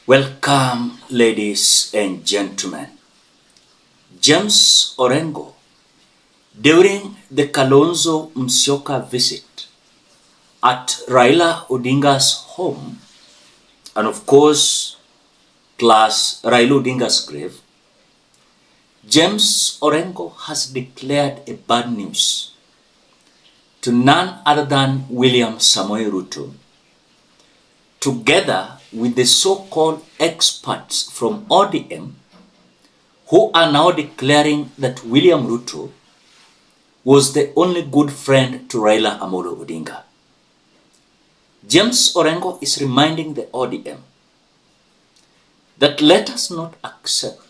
Welcome, ladies and gentlemen. James Orengo, during the Kalonzo visit at Raila Odinga's home, and of course, plus Raila Odinga's grave, James Orengo has declared a bad news to none other than William Samoei Ruto, together with the so-called experts from ODM, who are now declaring that William Ruto was the only good friend to Raila Amolo Odinga. James Orengo is reminding the ODM that let us not accept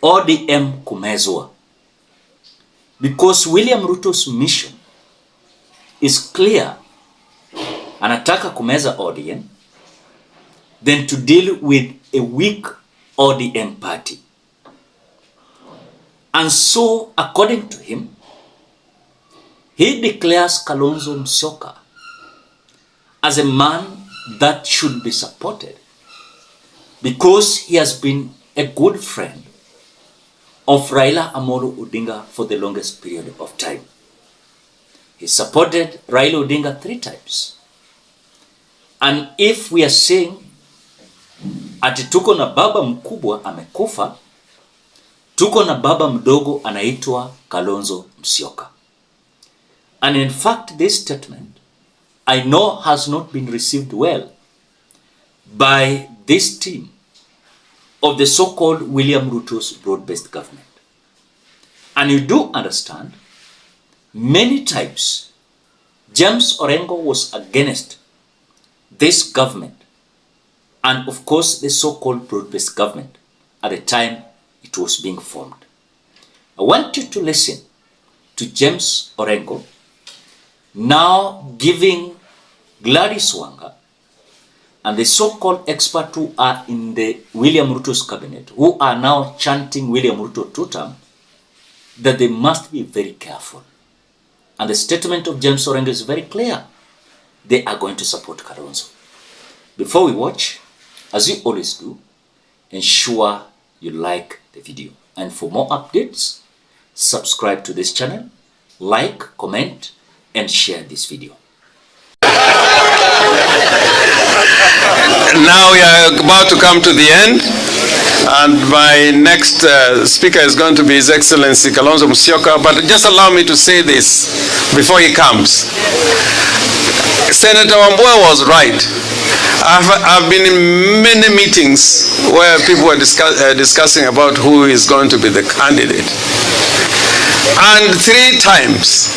ODM kumezwa, because William Ruto's mission is clear. Anataka kumeza ODM than to deal with a weak ODM party. And so, according to him, he declares Kalonzo Musyoka as a man that should be supported because he has been a good friend of Raila Amolo Odinga for the longest period of time. He supported Raila Odinga 3 times. And if we are saying ati tuko na baba mkubwa amekufa, tuko na baba mdogo anaitwa Kalonzo Musyoka. And in fact, this statement, I know, has not been received well by this team of the so-called William Ruto's broad-based government. And you do understand, many times, James Orengo was against this government, and of course the so-called broad-based government at the time it was being formed. I want you to listen to James Orengo now giving Gladys Wanga and the so-called experts who are in the William Ruto's cabinet, who are now chanting William Ruto 2-term, that they must be very careful. And the statement of James Orengo is very clear. They are going to support Kalonzo. Before we watch, as you always do, ensure you like the video. And for more updates, subscribe to this channel, like, comment, and share this video. Now we are about to come to the end, and my next speaker is going to be His Excellency Kalonzo Musyoka, but just allow me to say this before he comes. Senator Wambua was right. I've been in many meetings where people were discussing about who is going to be the candidate. And 3 times,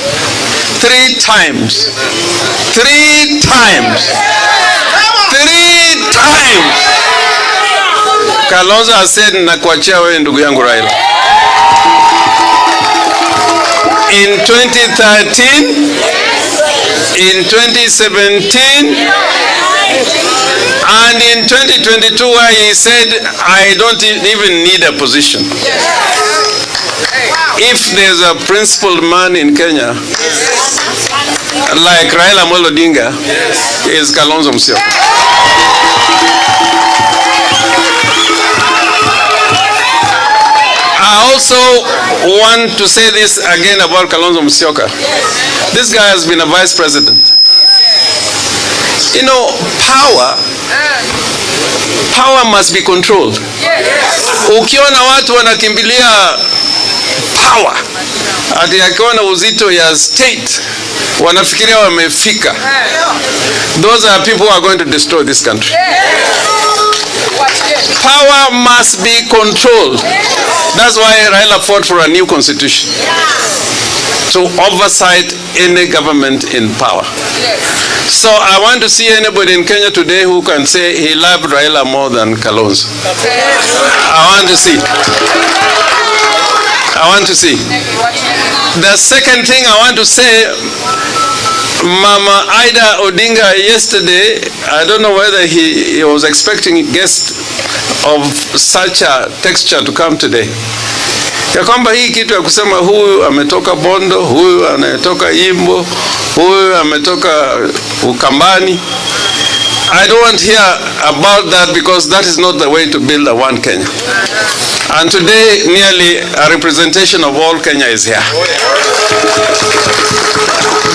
Kalonzo has said, nakuachia wewe ndugu yangu Raila. In 2013, in 2017, and in 2022, where he said, I don't even need a position. If there's a principled man in Kenya, like Raila Amolo Odinga, is Kalonzo Musyoka. I also want to say this again about Kalonzo Musyoka. This guy has been a vice president. You know, power must be controlled. Ukiona watu wanakimbilia power, ati akiona uzito ya state, wanafikiria wamefika. Those are people who are going to destroy this country. Power must be controlled. That's why Raila fought for a new constitution, to oversight any government in power. So I want to see anybody in Kenya today who can say he loved Raila more than Kalonzo. I want to see. The second thing I want to say, Mama Ida Odinga yesterday, I don't know whether he was expecting guests of such a texture to come today. Ya kwamba hii kitu ya kusema huyu ametoka Bondo, huyu anatoka Imbo, huyu ametoka Ukambani, I don't want to hear about that, because that is not the way to build a one Kenya. And today, nearly a representation of all Kenya is here.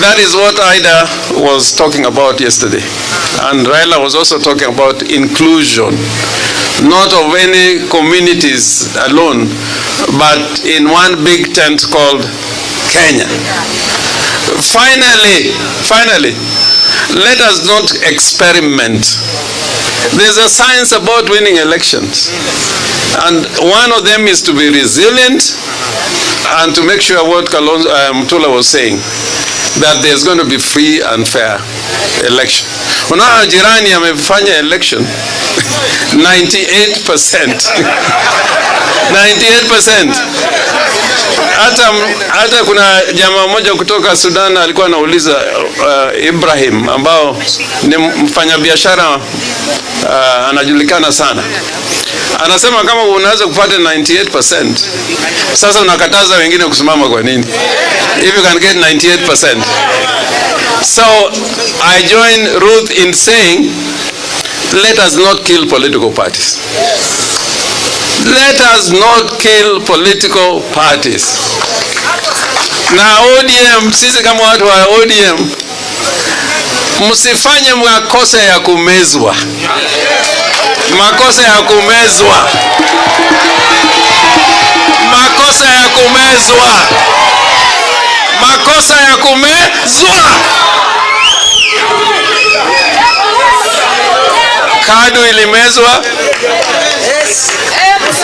That is what Ida was talking about yesterday. And Raila was also talking about inclusion, not of any communities alone, but in one big tent called Kenya. Finally, let us not experiment. There's a science about winning elections. And one of them is to be resilient and to make sure what Kalonzo Mtula was saying, that there's going to be free and fair election. Unaona jirani amefanya election 98%. 98%. Hata kuna jamaa mmoja kutoka Sudan alikuwa anauliza Ibrahim, ambao ni mfanyabiashara anajulikana sana. Anasema kama unaweza kupata 98%, sasa unakataza wengine kusimama kwa nini? If you can get 98%. So I join Ruth in saying, let us not kill political parties. Let us not kill political parties. Na ODM, sisi kama watu wa ODM, msifanye makosa ya kumezwa. Makosa ya kumezwa. Makosa ya kumezwa. Makosa ya kumezwa. KADU ilimezwa.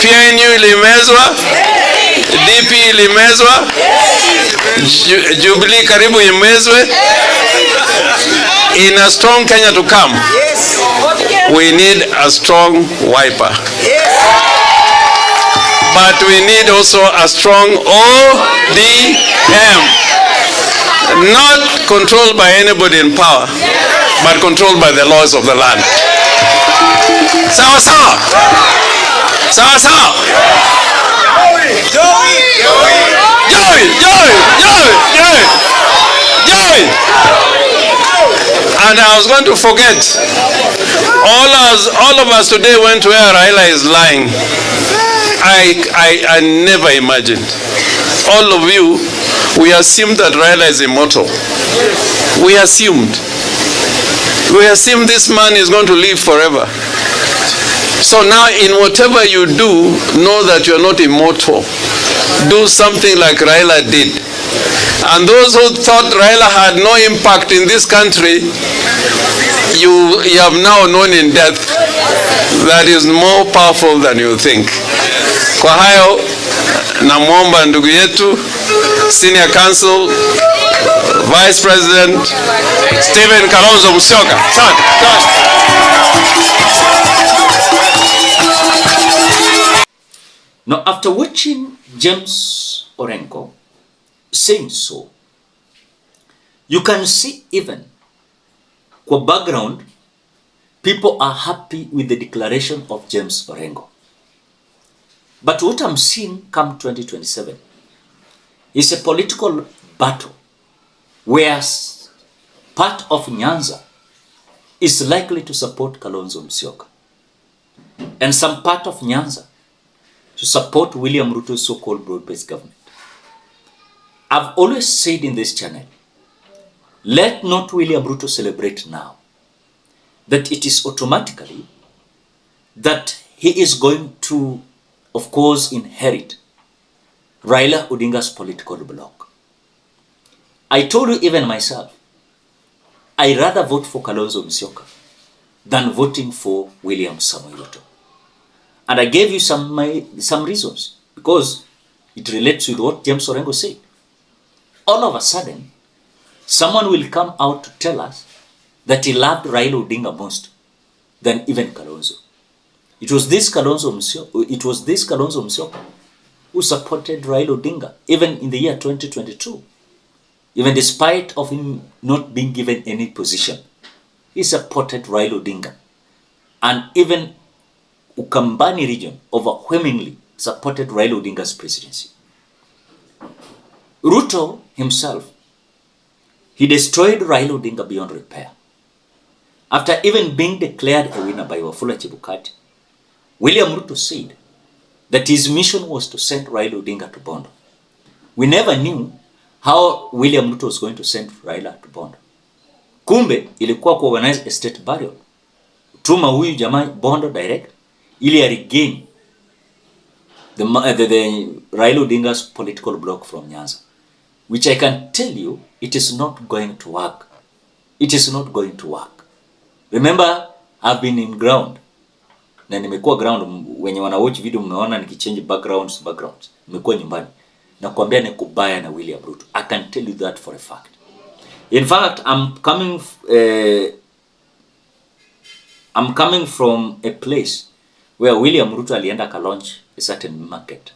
PNU ilimezwa. DP ilimezwa. Jubilee karibu imezwe. In a strong Kenya to come, we need a strong wiper. But we need also a strong ODM. Not controlled by anybody in power, but controlled by the laws of the land. Sawa sawa. Sawa sawa. Joy. And I was going to forget, all of us today went where Raila is lying. I never imagined. All of you, we assumed that Raila is immortal. We assumed this man is going to live forever. So now in whatever you do, know that you're not immortal. Do something like Raila did. And those who thought Raila had no impact in this country, you have now known in death that is more powerful than you think. Kwa hayo, namwomba ndugu yetu, Senior Counsel, Vice President, Stephen Kalonzo Musyoka. Now, after watching James Orengo saying so, you can see even kwa background, people are happy with the declaration of James Orengo. But what I'm seeing come 2027 is a political battle where part of Nyanza is likely to support Kalonzo Musyoka, and some part of Nyanza to support William Ruto's so-called broad-based government. I've always said in this channel, let not William Ruto celebrate now that it is automatically that he is going to, of course, inherit Raila Odinga's political bloc. I told you even myself, I rather vote for Kalonzo Musyoka than voting for William Samoei Ruto. And I gave you some reasons, because it relates with what James Orengo said. All of a sudden, someone will come out to tell us that he loved Raila Odinga most than even Kalonzo. It was this Kalonzo Musyoka who supported Raila Odinga even in the year 2022. Even despite of him not being given any position, he supported Raila Odinga. And even Ukambani region overwhelmingly supported Raila Odinga's presidency. Ruto himself, he destroyed Raila Odinga beyond repair. After even being declared a winner by Wafula Chebukati, William Ruto said that his mission was to send Raila Odinga to Bondo. We never knew how William Ruto was going to send Raila to Bondo. Kumbe ilikuwa kuorganize a state burial. Tuma huyu jamaa Bondo direct ili ya regain the Raila Odinga's political block from Nyanza. Which I can tell you, it is not going to work. It is not going to work. Remember, I've been in ground. Na nimekuwa ground, wenye wana watch video mnaona nikichange backgrounds. Nimekuwa nyumbani. Na kuambia ni kubaya na William Ruto. I can tell you that for a fact. In fact, I'm coming from a place where William Ruto alienda launch a certain market.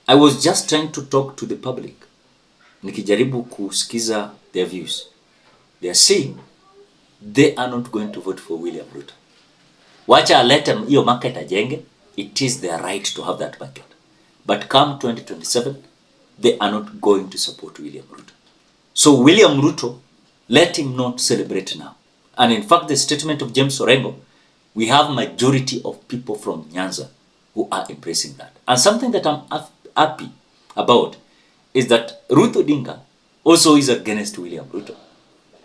I was just trying to talk to the public. Nikijaribu kusikiza their views. They are saying they are not going to vote for William Ruto. Wacha let them hiyo market ajenge. It is their right to have that market. But come 2027, they are not going to support William Ruto. So William Ruto, let him not celebrate now. And in fact, the statement of James Orengo, we have majority of people from Nyanza who are embracing that. And something that I'm happy about is that Ruto Odinga also is against William Ruto.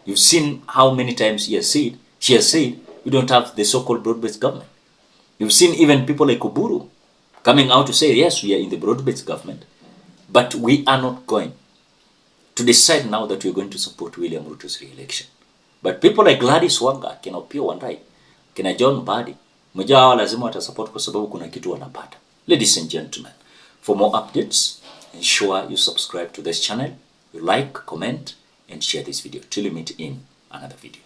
You've seen how many times she has said, we don't have the so-called broad-based government. You've seen even people like Oburu coming out to say, yes, we are in the broad-based government, but we are not going to decide now that we're going to support William Ruto's re-election. But people like Gladys Wanga, kina Opiyo Wandayi, kina John Mbadi, mmoja wao lazima watasupport kwa sababu kuna kitu wanapata. Ladies and gentlemen, for more updates, ensure you subscribe to this channel, you like, comment, and share this video till you meet in another video.